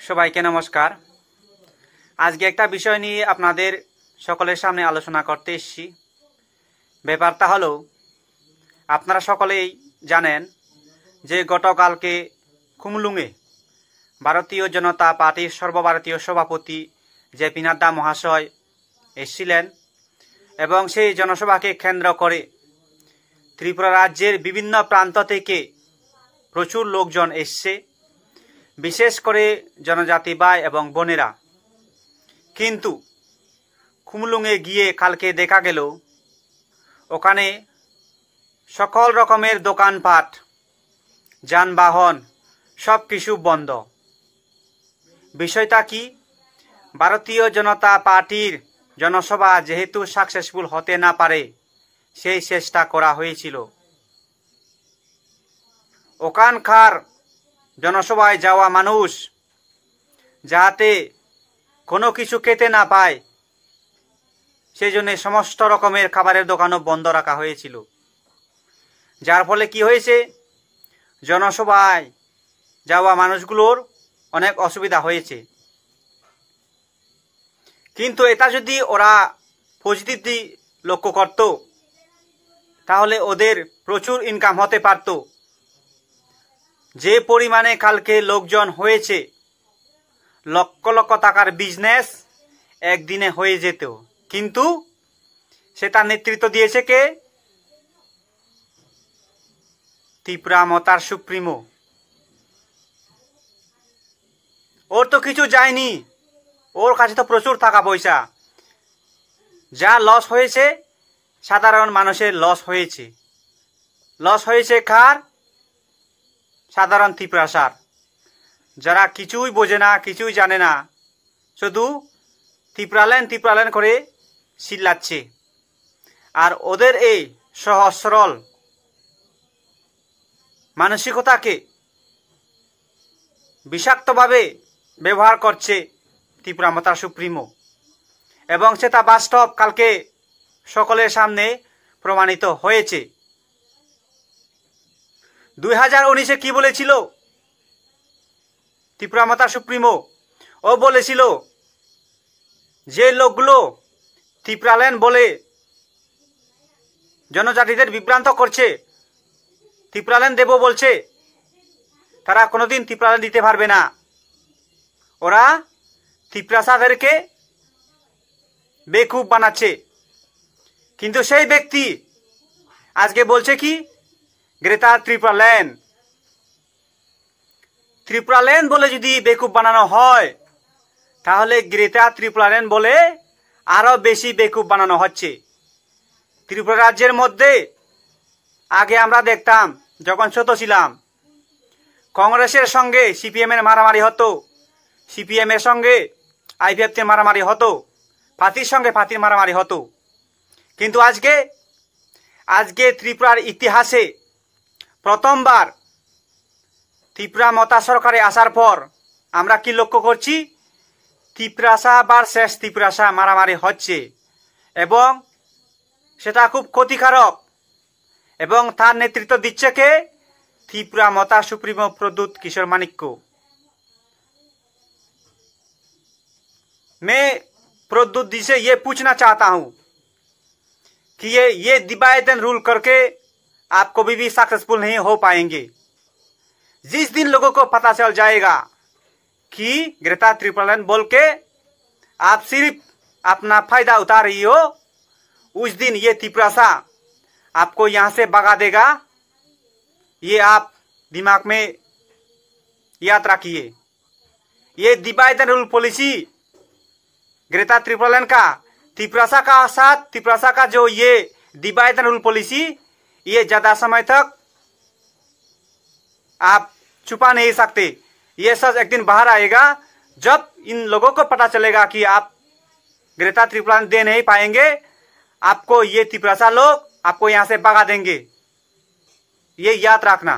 সবাইকে নমস্কার। আজকে একটা বিষয় নিয়ে আপনাদের সকলের সামনে আলোচনা করতে এসেছি। ব্যাপারটা হলো, আপনারা সকলেই জানেন যে গতকালকে খুমলুঙে ভারতীয় জনতা পার্টির সর্বভারতীয় সভাপতি জেপি নাড্ডা মহাশয় এসেছিলেন এবং সেই জনসভাকে কেন্দ্র করে ত্রিপুরা রাজ্যের বিভিন্ন প্রান্ত থেকে প্রচুর লোকজন এসছে, বিশেষ করে জনজাতি ভাই এবং বোনেরা। কিন্তু খুমলুঙে গিয়ে কালকে দেখা গেল ওখানে সকল রকমের দোকানপাট, যানবাহন সব কিছু বন্ধ। বিষয়টা কি? ভারতীয় জনতা পার্টির জনসভা যেহেতু সাকসেসফুল হতে না পারে, সেই চেষ্টা করা হয়েছিল ওখানকার জনসভায় যাওয়া মানুষ যাতে কোনো কিছু খেতে না পায়, সেই জন্য সমস্ত রকমের খাবারের দোকানও বন্ধ রাখা হয়েছিল। যার ফলে কি হয়েছে, জনসভায় যাওয়া মানুষগুলোর অনেক অসুবিধা হয়েছে। কিন্তু এটা যদি ওরা পজিটিভলি লক্ষ্য করত, তাহলে ওদের প্রচুর ইনকাম হতে পারত। যে পরিমাণে কালকে লোকজন হয়েছে, লক্ষ লক্ষ টাকার বিজনেস একদিনে হয়ে যেত। কিন্তু সেটা নেতৃত্ব দিয়েছে কে? ত্রিপুরা মতার সুপ্রিমো। ওর তো কিছু যায়নি, ওর কাছে তো প্রচুর টাকা পয়সা। যা লস হয়েছে সাধারণ মানুষের লস হয়েছে। লস হয়েছে কার? সাধারণ ত্রিপুরাসার, যারা কিছুই বোঝে না, কিছুই জানে না, শুধু ত্রিপুরাল্যান্ড করে চিল্লাচ্ছে। আর ওদের এই সহজ সরল মানসিকতাকে বিষাক্তভাবে ব্যবহার করছে ত্রিপুরা মতার সুপ্রিমো, এবং সেটা বাস্তব কালকে সকলের সামনে প্রমাণিত হয়েছে। 2019-এ কি বলেছিল ত্রিপুরা মতার সুপ্রিমো? ও বলেছিল যে লোকগুলো ত্রিপুরাল্যান্ড বলে জনজাতিদের বিভ্রান্ত করছে, ত্রিপুরাল্যান্ড দেব বলছে, তারা কোনোদিন ত্রিপুরাল্যান্ড দিতে পারবে না। ওরা ত্রিপুরাসাদেরকে বেকুব বানাচ্ছে। কিন্তু সেই ব্যক্তি আজকে বলছে কি? গ্রেটার ত্রিপুরাল্যান্ড বলে যদি বেকুব বানানো হয়, তাহলে গ্রেটার ত্রিপুরাল্যান্ড বলে আরো বেশি বেকুব বানানো হচ্ছে। ত্রিপুরা রাজ্যের মধ্যে আগে আমরা দেখতাম, যখন ছোট ছিলাম, কংগ্রেসের সঙ্গে সিপিএম এর মারামারি হতো, সিপিএম এর সঙ্গে আইপিএফ এর মারামারি হতো, পার্টির সঙ্গে পার্টির মারামারি হতো। কিন্তু আজকে ত্রিপুরার ইতিহাসে প্রথমবার ত্রিপুরা মতা সরকারে আসার পর আমরা কি লক্ষ্য করছি? ত্রিপুরাসা ভার্সেস ত্রিপুরাসা মারামারি হচ্ছে, এবং সেটা খুব ক্ষতিকারক। এবং তার নেতৃত্ব দিচ্ছে কে? ত্রিপুরা মতা সুপ্রিমো প্রদ্যুৎ কিশোর মানিক্য। मैं प्रद्युत जी से ये पूछना चाहता हूं कि ये डिवाइड एंड रूल करके आप कभी भी सक्सेसफुल नहीं हो पाएंगे। जिस दिन लोगों को पता चल जाएगा कि ग्रेटर त्रिपुराल्যান্ড बोल के आप सिर्फ अपना फायदा उठा रही हो, उस दिन ये त्रिपुरासा आपको यहां से भगा देगा। ये आप दिमाग में याद रखिए। ये divide and rule policy greater Tripuraland का ত্রিপুরাসা का साथ, त्रिपुरासा का जो ये डिवाइड एंड रूल पॉलिसी, ये ज्यादा समय तक आप छुपा नहीं सकते। ये सच एक दिन बाहर आएगा, जब इन लोगों को पता चलेगा कि आप ग्रेटर त्रिपुराल्যান্ড दे नहीं पाएंगे, आपको ये त्रिपुरासा लोग आपको यहां से भगा देंगे। ये याद रखना।